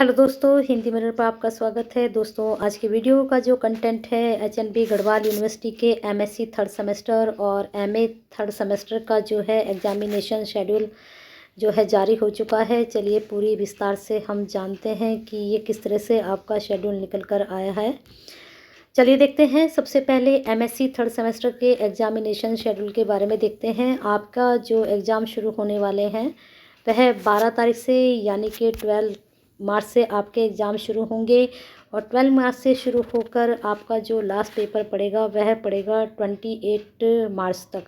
Hello दोस्तों, Hindi mirror पर आपका स्वागत है। दोस्तों, आज की वीडियो का जो कंटेंट है एचएनबी गढ़वाल यूनिवर्सिटी के एमएससी थर्ड सेमेस्टर और एमए थर्ड सेमेस्टर का जो है एग्जामिनेशन शेड्यूल जो है जारी हो चुका है। चलिए पूरी विस्तार से हम जानते हैं कि ये किस तरह से आपका शेड्यूल निकल कर आया है। चलिए देखते हैं। सबसे पहले एमएससी थर्ड सेमेस्टर के एग्जामिनेशन शेड्यूल के बारे में देखते हैं। आपका जो एग्ज़ाम शुरू होने वाले हैं वह 12 तारीख से यानी कि 12 मार्च से आपके एग्ज़ाम शुरू होंगे और 12 मार्च से शुरू होकर आपका जो लास्ट पेपर पड़ेगा वह पड़ेगा 28 मार्च तक।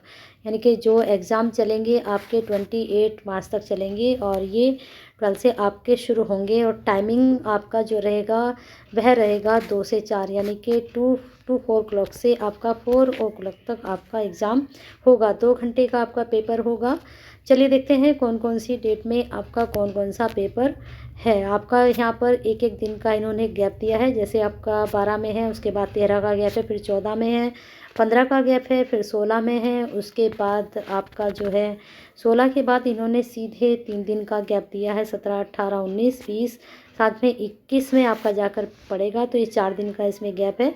यानी कि जो एग्ज़ाम चलेंगे आपके 28 मार्च तक चलेंगे और ये 12 से आपके शुरू होंगे और टाइमिंग आपका जो रहेगा वह रहेगा 2 से 4 यानी कि 2 to 4 o'clock से आपका 4 o'clock तक आपका एग्ज़ाम होगा। 2 घंटे का आपका पेपर होगा। चलिए देखते हैं कौन कौन सी डेट में आपका कौन कौन सा पेपर है। आपका यहाँ पर एक एक दिन का इन्होंने गैप दिया है। जैसे आपका 12 में है, उसके बाद 13 का गैप है, फिर 14 में है, 15 का गैप है, फिर 16 में है, उसके बाद आपका जो है 16 के बाद इन्होंने सीधे 3 दिन का गैप दिया है। 17, 18, 19, 20, साथ में 21 में आपका जाकर पड़ेगा। तो ये 4 दिन का इसमें गैप है।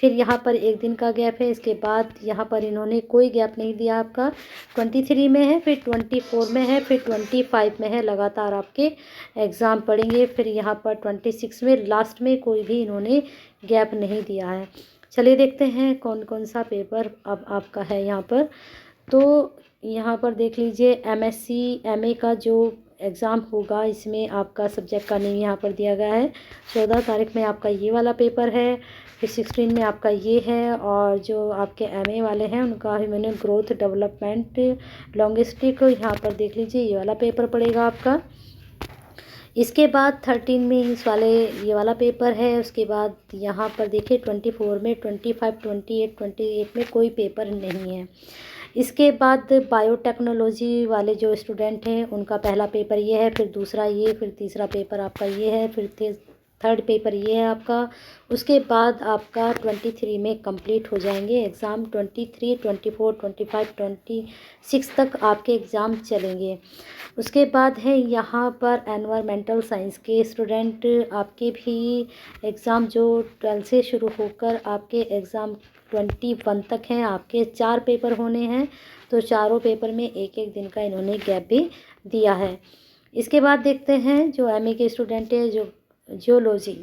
फिर यहाँ पर 1 दिन का गैप है। इसके बाद यहाँ पर इन्होंने कोई गैप नहीं दिया। आपका 23 में है, फिर 24 में है, फिर 25 में है। लगातार आपके एग्ज़ाम पढ़ेंगे। फिर यहाँ पर 26 में लास्ट में कोई भी इन्होंने गैप नहीं दिया है। चलिए देखते हैं कौन कौन सा पेपर अब आपका है यहाँ पर। तो यहाँ पर देख लीजिए एमएससी एमए का जो एग्ज़ाम होगा इसमें आपका सब्जेक्ट का नेम यहाँ पर दिया गया है। 14 तारीख में आपका ये वाला पेपर है, फिर 16 में आपका ये है और जो आपके एमए वाले हैं उनका ह्यूमन ग्रोथ डेवलपमेंट लॉन्गिस्टिक यहाँ पर देख लीजिए ये वाला पेपर पड़ेगा आपका। इसके बाद 13 में इस वाले ये वाला पेपर है। उसके बाद यहाँ पर देखिए 24 में, 25, 28 में कोई पेपर नहीं है। इसके बाद बायोटेक्नोलॉजी वाले जो स्टूडेंट हैं उनका पहला पेपर ये है, फिर दूसरा ये, फिर तीसरा पेपर आपका ये है, फिर थर्ड पेपर ये है आपका। उसके बाद आपका 23 में कंप्लीट हो जाएंगे एग्ज़ाम। 23, 24, 25, 26 तक आपके एग्ज़ाम चलेंगे। उसके बाद है यहाँ पर एनवायरमेंटल साइंस के स्टूडेंट आपके भी एग्ज़ाम जो 12 से शुरू होकर आपके एग्ज़ाम 21 तक हैं। आपके 4 पेपर होने हैं, तो चारों पेपर में एक एक दिन का इन्होंने गैप भी दिया है। इसके बाद देखते हैं जो एमए के स्टूडेंट है, जो जियोलॉजी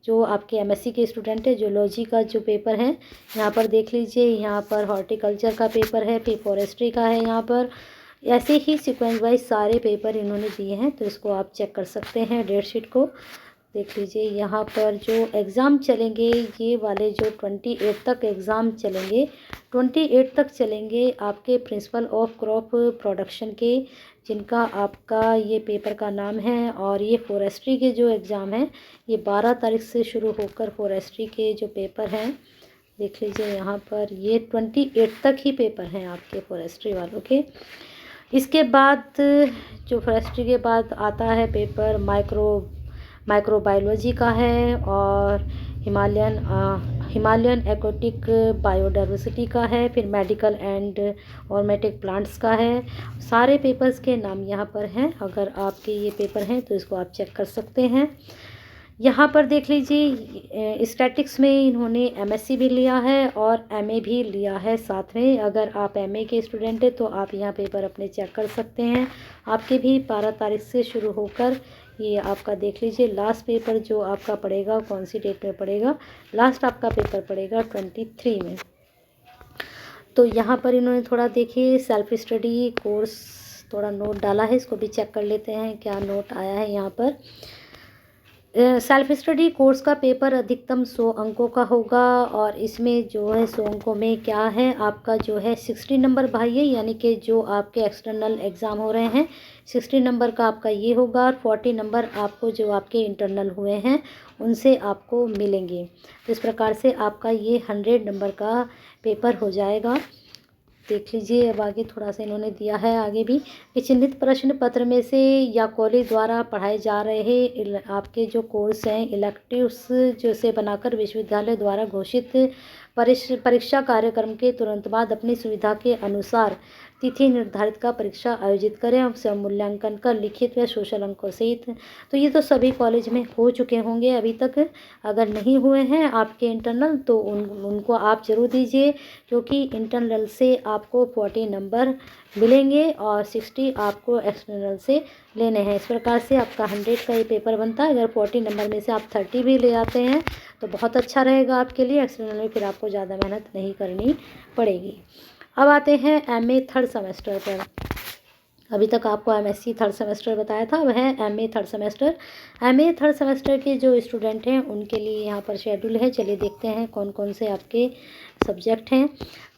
जो आपके एमएससी के स्टूडेंट है, जियोलॉजी का जो पेपर है यहाँ पर देख लीजिए। यहाँ पर हॉर्टिकल्चर का पेपर है, फिर फॉरेस्ट्री का है। यहाँ पर ऐसे ही सीक्वेंस वाइज सारे पेपर इन्होंने दिए हैं, तो इसको आप चेक कर सकते हैं। डेट शीट को देख लीजिए। यहाँ पर जो एग्ज़ाम चलेंगे ये वाले जो 28 तक एग्ज़ाम चलेंगे, 28 तक चलेंगे आपके प्रिंसिपल ऑफ क्रॉप प्रोडक्शन के, जिनका आपका ये पेपर का नाम है। और ये फॉरेस्ट्री के जो एग्ज़ाम हैं ये 12 तारीख से शुरू होकर फॉरेस्ट्री के जो पेपर हैं देख लीजिए। यहाँ पर ये 28 तक ही पेपर हैं आपके फॉरेस्ट्री वालों के। इसके बाद जो फॉरेस्ट्री के बाद आता है पेपर माइक्रोबायोलॉजी का है और हिमालयन एक्वाटिक बायोडाइवर्सिटी का है, फिर मेडिकल एंड ऑर्मेटिक प्लांट्स का है। सारे पेपर्स के नाम यहाँ पर हैं। अगर आपके ये पेपर हैं तो इसको आप चेक कर सकते हैं। यहाँ पर देख लीजिए स्टैटिक्स में इन्होंने एमएससी भी लिया है और एमए भी लिया है साथ में। अगर आप एमए के स्टूडेंट हैं तो आप यहाँ पेपर अपने चेक कर सकते हैं। आपके भी 12 तारीख से शुरू होकर ये आपका देख लीजिए लास्ट पेपर जो आपका पड़ेगा कौन सी डेट में पड़ेगा। लास्ट आपका पेपर पड़ेगा 23 में। तो यहाँ पर इन्होंने थोड़ा देखिए सेल्फ स्टडी कोर्स थोड़ा नोट डाला है, इसको भी चेक कर लेते हैं क्या नोट आया है यहाँ पर। सेल्फ स्टडी कोर्स का पेपर अधिकतम 100 अंकों का होगा और इसमें जो है 100 अंकों में क्या है आपका जो है 60 नंबर भाई है, यानी कि जो आपके एक्सटर्नल एग्ज़ाम हो रहे हैं 60 नंबर का आपका ये होगा और 40 नंबर आपको जो आपके इंटरनल हुए हैं उनसे आपको मिलेंगे। तो इस प्रकार से आपका ये 100 नंबर का पेपर हो जाएगा। देख लीजिए। अब आगे थोड़ा सा इन्होंने दिया है आगे भी कि चिन्हित प्रश्न पत्र में से या कॉलेज द्वारा पढ़ाए जा रहे आपके जो कोर्स हैं इलेक्टिव्स जो से बनाकर विश्वविद्यालय द्वारा घोषित परीक्षा कार्यक्रम के तुरंत बाद अपनी सुविधा के अनुसार तिथि निर्धारित का परीक्षा आयोजित करें और स्वयं मूल्यांकन का लिखित व सोशल अंकों सहित। तो ये तो सभी कॉलेज में हो चुके होंगे अभी तक। अगर नहीं हुए हैं आपके इंटरनल तो उनको आप ज़रूर दीजिए, क्योंकि इंटरनल से आपको 40 नंबर मिलेंगे और 60 आपको एक्सटर्नल से लेने हैं। इस प्रकार से आपका 100 का ये पेपर बनता है। अगर 40 नंबर में से आप 30 भी ले आते हैं तो बहुत अच्छा रहेगा आपके लिए। एक्सटर्नल में फिर आपको ज़्यादा मेहनत नहीं करनी पड़ेगी। अब आते हैं एमए थर्ड सेमेस्टर पर। अभी तक आपको एमएससी थर्ड सेमेस्टर बताया था, अब है MA third semester. MA third semester के जो स्टूडेंट हैं उनके लिए यहाँ पर शेड्यूल है। चलिए देखते हैं कौन कौन से आपके सब्जेक्ट हैं।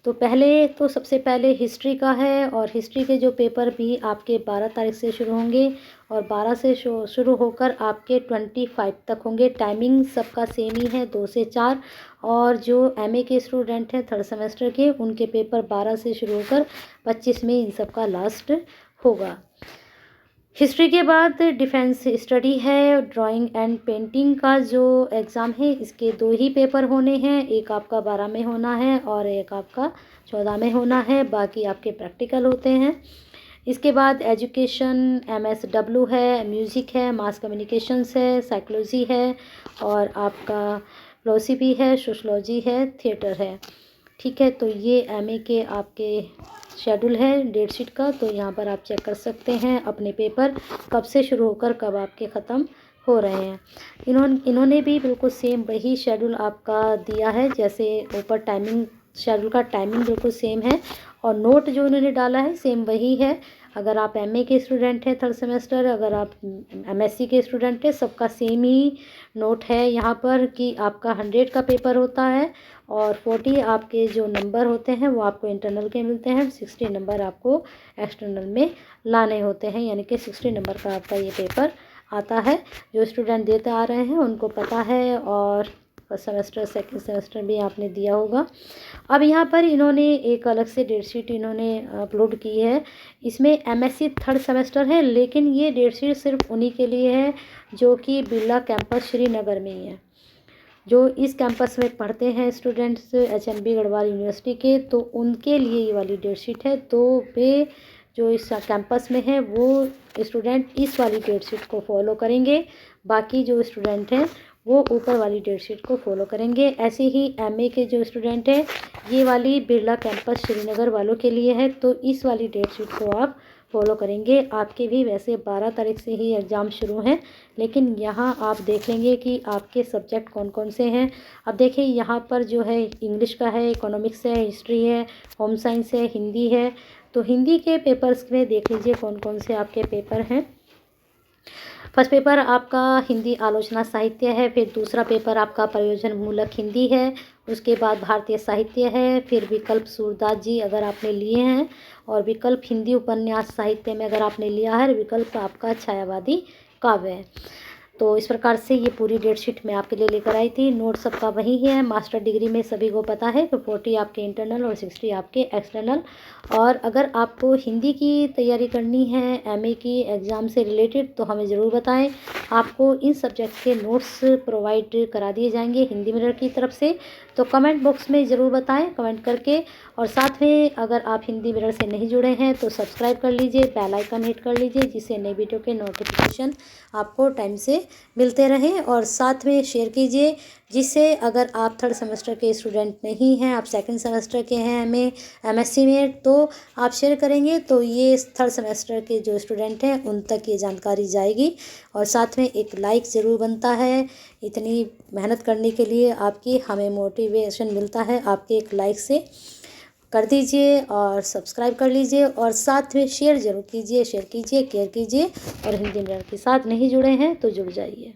तो सबसे पहले हिस्ट्री का है, और हिस्ट्री के जो पेपर भी आपके 12 तारीख से शुरू होंगे और 12 से शुरू होकर आपके 25 तक होंगे। टाइमिंग सबका सेम ही है, 2 से 4। और जो एमए के स्टूडेंट हैं थर्ड सेमेस्टर के, उनके पेपर 12 से शुरू होकर 25 में इन सबका लास्ट होगा। हिस्ट्री के बाद डिफेंस स्टडी है। ड्राइंग एंड पेंटिंग का जो एग्ज़ाम है इसके 2 ही पेपर होने हैं, एक आपका 12 में होना है और एक आपका 14 में होना है। बाकी आपके प्रैक्टिकल होते हैं। इसके बाद एजुकेशन MSW है, म्यूज़िक है, मास कम्युनिकेशंस है, साइकोलॉजी है और आपका फिलोसफी है, सोशलॉजी है, थिएटर है। ठीक है, तो ये एमए के आपके शेड्यूल है डेट शीट का। तो यहाँ पर आप चेक कर सकते हैं अपने पेपर कब से शुरू होकर कब आपके ख़त्म हो रहे हैं। इन्होंने भी बिल्कुल सेम वही शेड्यूल आपका दिया है, जैसे ऊपर टाइमिंग शेड्यूल का टाइमिंग बिल्कुल सेम है और नोट जो इन्होंने डाला है सेम वही है। अगर आप एमए के स्टूडेंट हैं थर्ड सेमेस्टर, अगर आप एमएससी के स्टूडेंट हैं, सबका सेम ही नोट है यहाँ पर कि आपका 100 का पेपर होता है और 40 आपके जो नंबर होते हैं वो आपको इंटरनल के मिलते हैं, 60 नंबर आपको एक्सटर्नल में लाने होते हैं। यानी कि 60 नंबर का आपका ये पेपर आता है। जो स्टूडेंट देते आ रहे हैं उनको पता है, और फर्स्ट सेमेस्टर सेकंड सेमेस्टर भी आपने दिया होगा। अब यहाँ पर इन्होंने एक अलग से डेट शीट इन्होंने अपलोड की है। इसमें एमएससी थर्ड सेमेस्टर है, लेकिन ये डेट शीट सिर्फ उन्हीं के लिए है जो कि बिरला कैंपस श्रीनगर में ही है। जो इस कैंपस में पढ़ते हैं स्टूडेंट्स HNB गढ़वाल यूनिवर्सिटी के, तो उनके लिए ये वाली डेट शीट है। तो वे जो इस कैंपस में है वो स्टूडेंट इस वाली डेट शीट को फॉलो करेंगे। बाकी जो स्टूडेंट हैं वो ऊपर वाली डेट शीट को फॉलो करेंगे। ऐसे ही एमए के जो स्टूडेंट हैं, ये वाली बिरला कैंपस श्रीनगर वालों के लिए है, तो इस वाली डेट शीट को आप फॉलो करेंगे। आपके भी वैसे 12 तारीख से ही एग्ज़ाम शुरू हैं, लेकिन यहाँ आप देख लेंगे कि आपके सब्जेक्ट कौन कौन से हैं। अब देखिए यहाँ पर जो है इंग्लिश का है, इकोनॉमिक्स है, हिस्ट्री है, होम साइंस है, हिंदी है। तो हिंदी के पेपर्स में देख लीजिए कौन कौन से आपके पेपर हैं। फर्स्ट पेपर आपका हिंदी आलोचना साहित्य है, फिर दूसरा पेपर आपका प्रयोजन मूलक हिंदी है, उसके बाद भारतीय साहित्य है, फिर विकल्प सूरदास जी अगर आपने लिए हैं, और विकल्प हिंदी उपन्यास साहित्य में अगर आपने लिया है, विकल्प आपका छायावादी काव्य है। तो इस प्रकार से ये पूरी डेट शीट मैं आपके लिए लेकर आई थी। नोट सबका वही है। मास्टर डिग्री में सभी को पता है कि 40 आपके इंटरनल और 60 आपके एक्सटर्नल। और अगर आपको हिंदी की तैयारी करनी है एमए की एग्ज़ाम से रिलेटेड तो हमें ज़रूर बताएं। आपको इन सब्जेक्ट के नोट्स प्रोवाइड करा दिए जाएंगे हिंदी मिरर की तरफ से। तो कमेंट बॉक्स में ज़रूर बताएं कमेंट करके। और साथ में अगर आप हिंदी मिरर से नहीं जुड़े हैं तो सब्सक्राइब कर लीजिए, बेल आइकन हिट कर लीजिए, जिससे नई वीडियो के नोटिफिकेशन आपको टाइम से मिलते रहें। और साथ में शेयर कीजिए, जिससे अगर आप थर्ड सेमेस्टर के स्टूडेंट नहीं हैं, आप सेकंड सेमेस्टर के हैं एमएससी में, तो आप शेयर करेंगे तो ये थर्ड सेमेस्टर के जो स्टूडेंट हैं उन तक ये जानकारी जाएगी। और साथ में एक लाइक ज़रूर बनता है। इतनी मेहनत करने के लिए आपकी हमें मोटिवेशन मिलता है आपके एक लाइक से। कर दीजिए और सब्सक्राइब कर लीजिए, और साथ में शेयर ज़रूर कीजिए, शेयर कीजिए, केयर कीजिए। और हिंदी मिरर के साथ नहीं जुड़े हैं तो जुड़ जाइए।